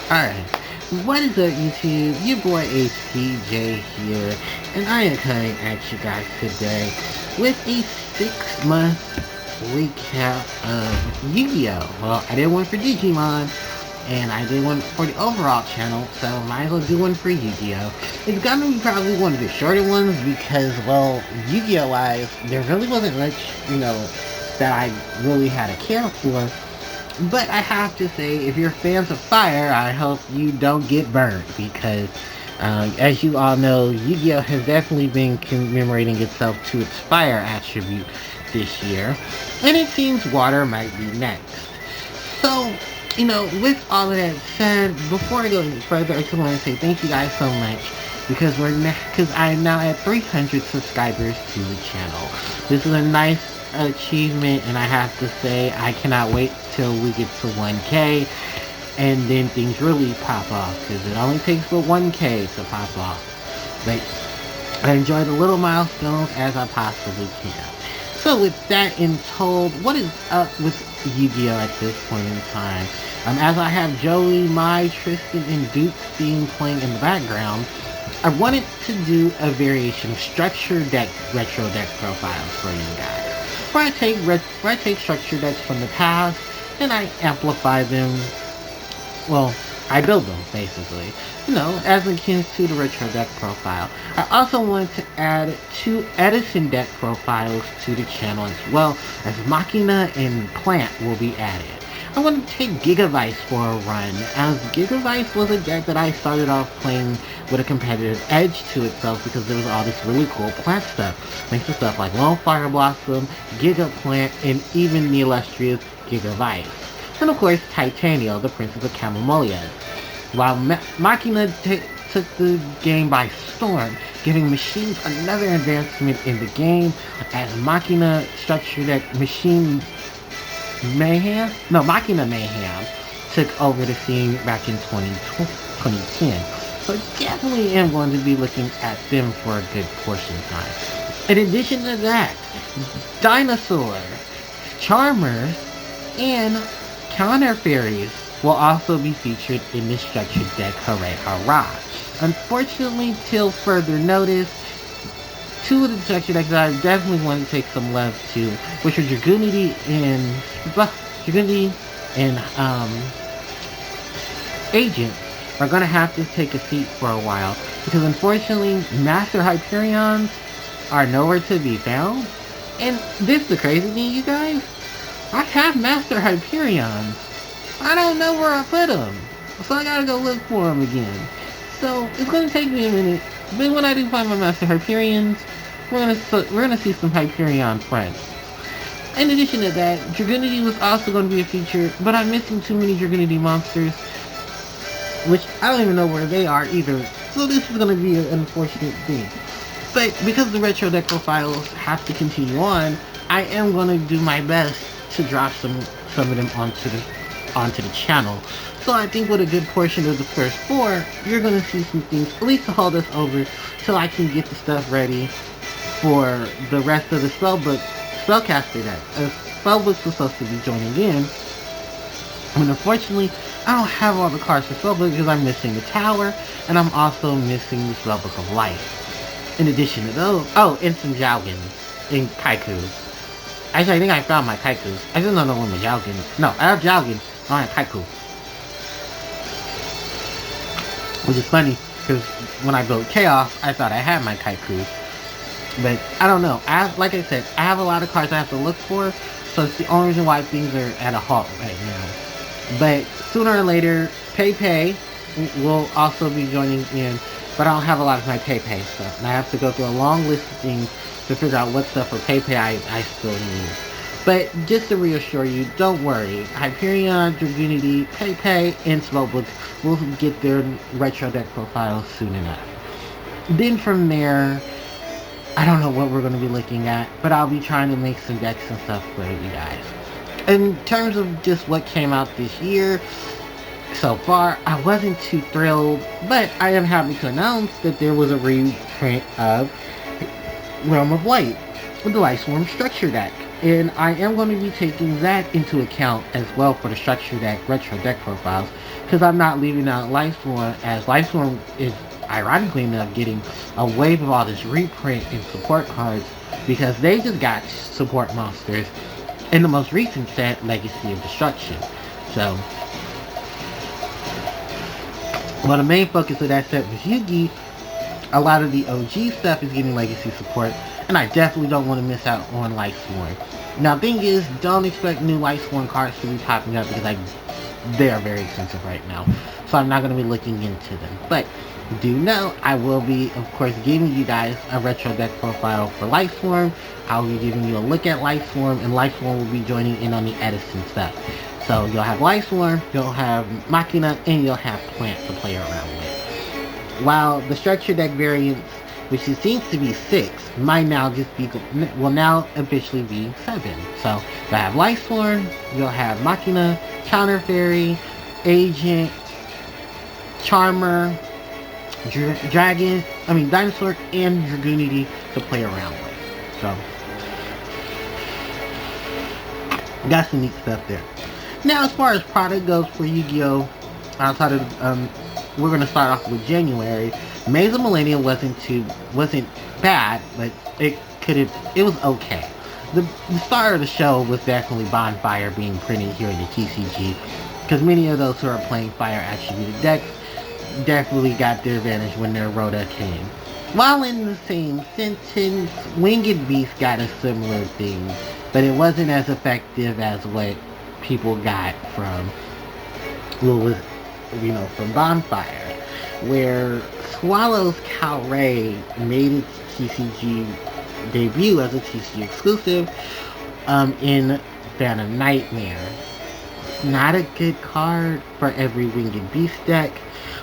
Alright, what is up YouTube? Your boy HCJ here, and I am coming at you guys today with a 6-month recap of Yu-Gi-Oh! Well, I did one for Digimon, and I did one for the overall channel, so might as well do one for Yu-Gi-Oh! It's gonna be probably one of the shorter ones because, well, Yu-Gi-Oh! Wise, there really wasn't much, that I really had to care for. But I have to say, if you're fans of fire, I hope you don't get burned because, as you all know, Yu-Gi-Oh! Has definitely been commemorating itself to its fire attribute this year, and it seems water might be next. So, with all of that said, before I go any further, I just want to say thank you guys so much because I'm now at 300 subscribers to the channel. This is a nice achievement, and I have to say I cannot wait till we get to 1K and then things really pop off because it only takes for 1K to pop off. But I enjoy the little milestones as I possibly can. So with that in told, what is up with Yu-Gi-Oh! At this point in time? As I have Joey, Mai, Tristan, and Duke's theme playing in the background, I wanted to do a variation of structure deck, retro deck profiles for you guys. Where I take structure decks from the past and I amplify them. Well, I build them basically, as akin to the retro deck profile. I also wanted to add 2 Edison deck profiles to the channel as well, as Machina and Plant will be added. I wanted to take Gigavice for a run, as Gigavice was a deck that I started off playing with a competitive edge to itself because there was all this really cool plant stuff. Thanks to stuff like Lone Fire Blossom, Giga Plant, and even the illustrious Gigavice. And of course, Titanio, the Princess of Camellias. While Machina took the game by storm, giving machines another advancement in the game, as Machina structured that Machina Mayhem took over the scene back in 2010. So definitely am going to be looking at them for a good portion of time. In addition to that, Dinosaur, Charmers, and Counter Fairies will also be featured in this structured deck. Hooray, hurrah! Unfortunately, till further notice, 2 of the structured decks that I definitely want to take some love to, which are Dragoonity and Agent, are going to have to take a seat for a while because unfortunately Master Hyperions are nowhere to be found. And this is the crazy thing, you guys. I have Master Hyperions. I don't know where I put them, so I gotta go look for them again. So it's gonna take me a minute, but when I do find my Master Hyperions, we're gonna see some Hyperion friends. In addition to that, Dragoonity was also going to be a feature, but I'm missing too many Dragoonity monsters, which I don't even know where they are either, so this is going to be an unfortunate thing. But because the retro deck profiles have to continue on, I am going to do my best to drop some of them onto the channel. So I think with a good portion of the first 4, you're going to see some things, at least to hold us over, till I can get the stuff ready for the rest of the Spellcaster deck. Spellbooks was supposed to be joining in, but unfortunately, I don't have all the cards for Spellbook because I'm missing the Tower, and I'm also missing the Spellbook of Life. In addition to those, and some Jougans and Kaikus. Actually, I think I found my Kaikus. I just don't know when my Jougans. No, I have Jougans, I don't have Kaiku. Which is funny, because when I built Chaos, I thought I had my Kaikus. But I don't know. Like I said, I have a lot of cards I have to look for, so it's the only reason why things are at a halt right now. But sooner or later, Pei will also be joining in, but I don't have a lot of my Pei stuff, and I have to go through a long list of things to figure out what stuff for Pei I still need. But just to reassure you, don't worry. Hyperion, Dragoonity, Pei, and Spellbook will get their retro deck profiles soon enough. Then from there, I don't know what we're going to be looking at, but I'll be trying to make some decks and stuff for you guys. In terms of just what came out this year, so far, I wasn't too thrilled, but I am happy to announce that there was a reprint of Realm of Light with the Light Swarm structure deck. And I am going to be taking that into account as well for the structure deck, retro deck profiles, because I'm not leaving out Lifestorm, as Lifestorm is ironically enough getting a wave of all this reprint and support cards because they just got support monsters in the most recent set, Legacy of Destruction. So, well, the main focus of that set was Yugi. A lot of the OG stuff is getting Legacy support, and I definitely don't want to miss out on Lightsworn. Now, thing is, don't expect new Lightsworn cards to be popping up because they are very expensive right now. So I'm not going to be looking into them. But do know I will be, of course, giving you guys a retro deck profile for Lightsworn. I'll be giving you a look at Lightsworn, and Lightsworn will be joining in on the Edison stuff. So you'll have Lightsworn, you'll have Machina, and you'll have Plant to play around with. While the structure deck variants, which it seems to be 6, might now just be, will now officially be 7. So you'll have Lightsworn, you'll have Machina, Counter Fairy, Agent, Charmer, Dinosaur, and Dragoonity to play around with. So, got some neat stuff there. Now, as far as product goes for Yu-Gi-Oh! Outside of, we're going to start off with January. Maze of Millennium wasn't bad, but it was okay. The star of the show was definitely Bonfire being printed here in the TCG, because many of those who are playing Fire attributed decks definitely got their advantage when their Rhoda came. While in the same sentence, Winged Beast got a similar thing, but it wasn't as effective as what people got from from Bonfire, where Swallow's Calray made its TCG debut as a TCG exclusive in Phantom Nightmare. Not a good card for every Winged Beast deck,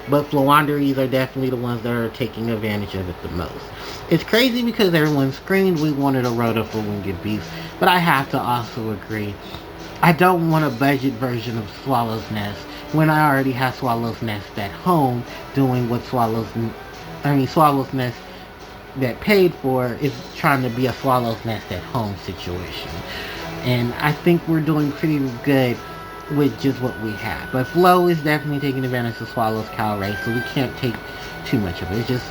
but Flowanderies are definitely the ones that are taking advantage of it the most. It's crazy because everyone screamed we wanted a Rhoda for Winged Beast, but I have to also agree, I don't want a budget version of Swallow's Nest when I already have Swallow's Nest at home doing what Swallow's Nest that paid for is trying to be a Swallow's Nest at home situation. And I think we're doing pretty good with just what we have. But Flo is definitely taking advantage of Swallow's Calray, so we can't take too much of it. It's just,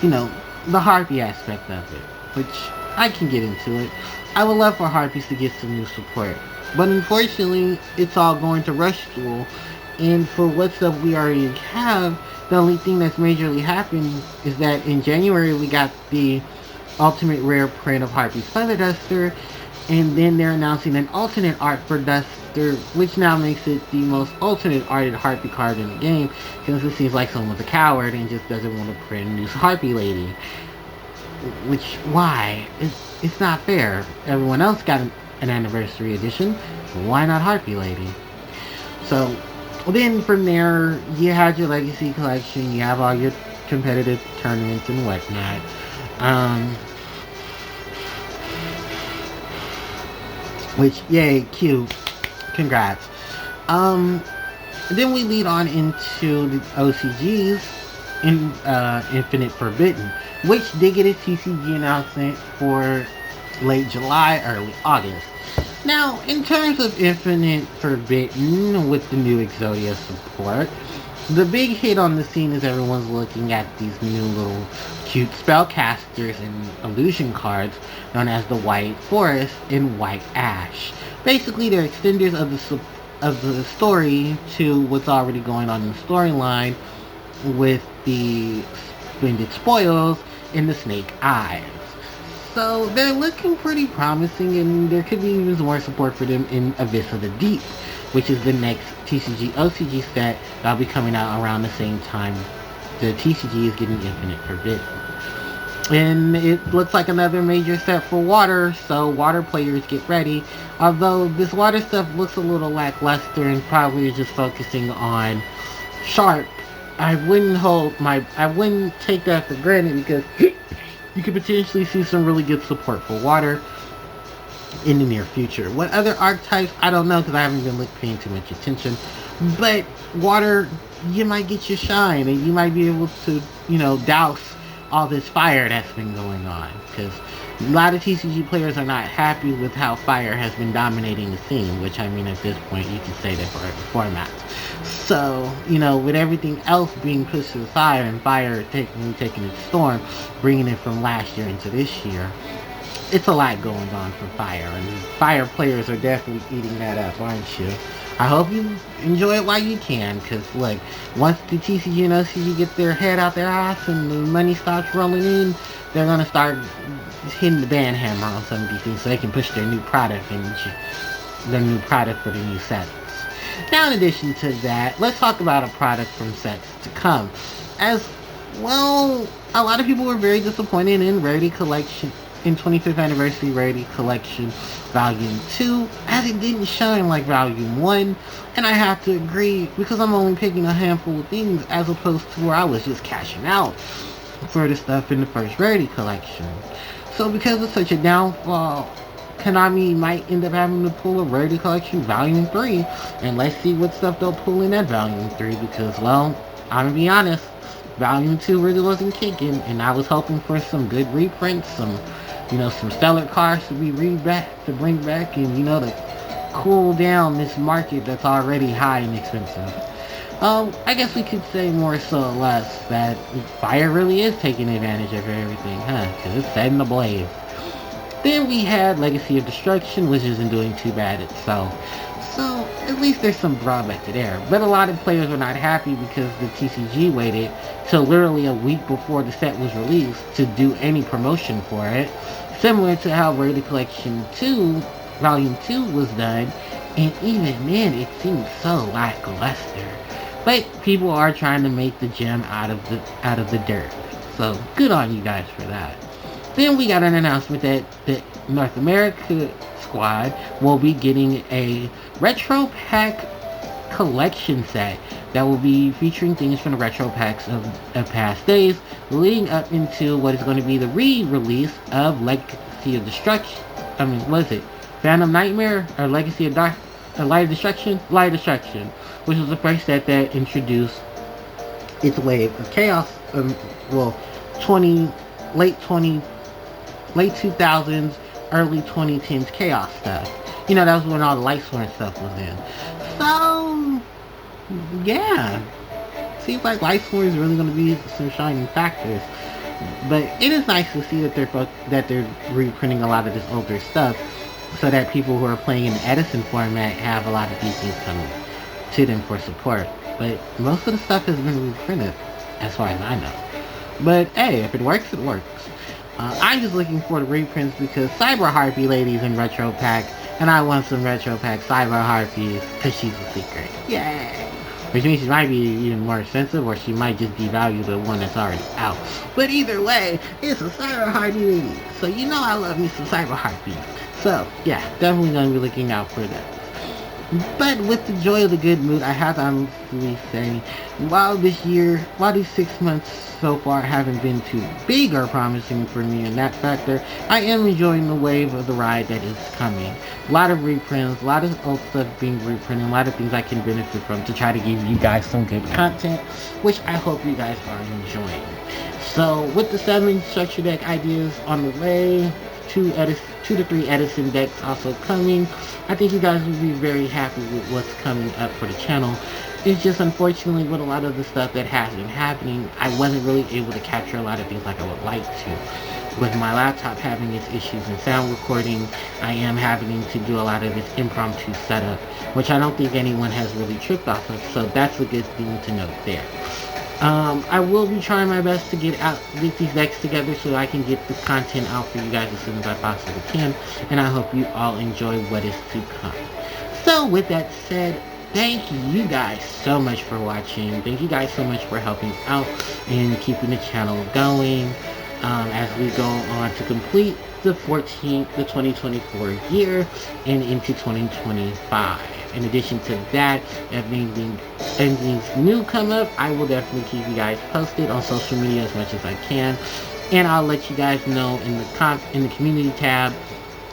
the Harpie aspect of it, which I can get into it. I would love for Harpies to get some new support. But unfortunately, it's all going to Rush Stool, and for what stuff we already have, the only thing that's majorly happened is that in January we got the ultimate rare print of Harpie's Feather Duster, and then they're announcing an alternate art for Duster, which now makes it the most alternate arted Harpie card in the game, since it seems like someone's a coward and just doesn't want to print a new Harpie Lady. Which, why? It's not fair. Everyone else got an anniversary edition, why not Harpie Lady? So, then from there, you had your Legacy collection, you have all your competitive tournaments and whatnot. Which, yay, cute. Congrats. Then we lead on into the OCGs in Infinite Forbidden, which did get a TCG announcement for late July, early August. Now, in terms of Infinite Forbidden with the new Exodia support, the big hit on the scene is everyone's looking at these new little cute spellcasters and illusion cards known as the White Forest and White Ash. Basically, they're extenders of the story to what's already going on in the storyline with the Splendid Spoils and the Snake Eyes. So they're looking pretty promising, and there could be even more support for them in Abyss of the Deep, which is the next TCG OCG set that'll be coming out around the same time the TCG is getting Infinite Forbidden. And it looks like another major set for Water, so Water players get ready. Although this Water stuff looks a little lackluster and probably is just focusing on Sharp, I wouldn't take that for granted because you could potentially see some really good support for Water in the near future. What other archetypes? I don't know because I haven't been paying too much attention. But Water, you might get your shine and you might be able to, douse all this fire that's been going on, because a lot of TCG players are not happy with how fire has been dominating the scene, which I mean at this point you can say that for every format. So, you know, with everything else being pushed to the side and fire taking its storm, bringing it from last year into this year, it's a lot going on for fire, and fire players are definitely eating that up, aren't you? I hope you enjoy it while you can, because look, once the TCG and OCG get their head out their ass and the money starts rolling in, they're gonna start hitting the band hammer on some of these things so they can push their new product and their new product for the new sets. Now, in addition to that, let's talk about a product from sets to come. As well, a lot of people were very disappointed in Rarity Collection, in 25th Anniversary Rarity Collection Volume 2, as it didn't shine like Volume 1, and I have to agree, because I'm only picking a handful of things as opposed to where I was just cashing out for the stuff in the first Rarity Collection. So because of such a downfall, Konami might end up having to pull a Rarity Collection Volume 3, and let's see what stuff they'll pull in that Volume 3, because, well, I'm gonna be honest, Volume 2 really wasn't kicking, and I was hoping for some good reprints, some stellar cards to bring back, and, to cool down this market that's already high and expensive. I guess we could say more so or less that fire really is taking advantage of everything, because it's setting ablaze. Then we had Legacy of Destruction, which isn't doing too bad itself. So, at least there's some drawback to there. But a lot of players were not happy because the TCG waited till literally a week before the set was released to do any promotion for it. Similar to how Rarity Collection 2, Volume 2 was done, and even then it seemed so lackluster. But people are trying to make the gem out of the dirt. So good on you guys for that. Then we got an announcement that the North America squad will be getting a retro pack collection set that will be featuring things from the retro packs of past days, leading up into what is going to be the re-release of Legacy of Destruction. What is it? Phantom Nightmare or Legacy of Light of Destruction? Light of Destruction, which was the first set that introduced its wave of chaos. Late 2000s, early 2010s chaos stuff. That was when all the Lightsworn stuff was in. So, yeah. Seems like Lightsworn is really going to be some shining factors. But it is nice to see that they're reprinting a lot of this older stuff, so that people who are playing in the Edison format have a lot of these things coming to them for support. But most of the stuff has been reprinted, as far as I know. But hey, if it works, it works. I'm just looking for the reprints because Cyber Harpie Lady's in Retro Pack, and I want some Retro Pack Cyber Harpies because she's a secret. Yay! Which means she might be even more expensive, or she might just devalue the one that's already out. But either way, it's a Cyber Harpie Lady, so I love me some Cyber Harpies. So yeah, definitely gonna be looking out for that. But with the joy of the good mood, I have to honestly say, while these 6 months so far haven't been too big or promising for me in that factor, I am enjoying the wave of the ride that is coming. A lot of reprints, a lot of old stuff being reprinted, a lot of things I can benefit from to try to give you guys some good content, which I hope you guys are enjoying. So with the 7 structure deck ideas on the way, 2 to 3 Edison decks also coming, I think you guys will be very happy with what's coming up for the channel. It's just unfortunately with a lot of the stuff that has been happening, I wasn't really able to capture a lot of things like I would like to. With my laptop having its issues in sound recording, I am having to do a lot of this impromptu setup, which I don't think anyone has really tripped off of, so that's a good thing to note there. I will be trying my best to get these decks together so I can get the content out for you guys as soon as I possibly can, and I hope you all enjoy what is to come. So with that said, thank you guys so much for watching. Thank you guys so much for helping out and keeping the channel going as we go on to complete the 2024 year and into 2025. In addition to that, if anything's new come up, I will definitely keep you guys posted on social media as much as I can, and I'll let you guys know in the community tab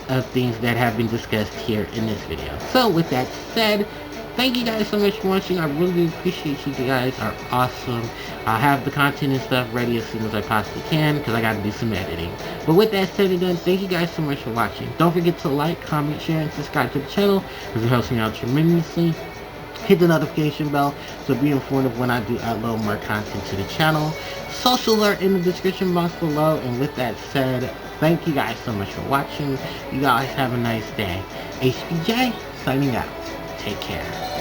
of things that have been discussed here in this video. So with that said, thank you guys so much for watching. I really appreciate you guys are awesome. I'll have the content and stuff ready as soon as I possibly can, because I got to do some editing. But with that said and done, thank you guys so much for watching. Don't forget to like, comment, share, and subscribe to the channel, because it helps me out tremendously. Hit the notification bell to be informed of when I do upload more content to the channel. Social alert in the description box below. And with that said, thank you guys so much for watching. You guys have a nice day. HBJ signing out. Take care.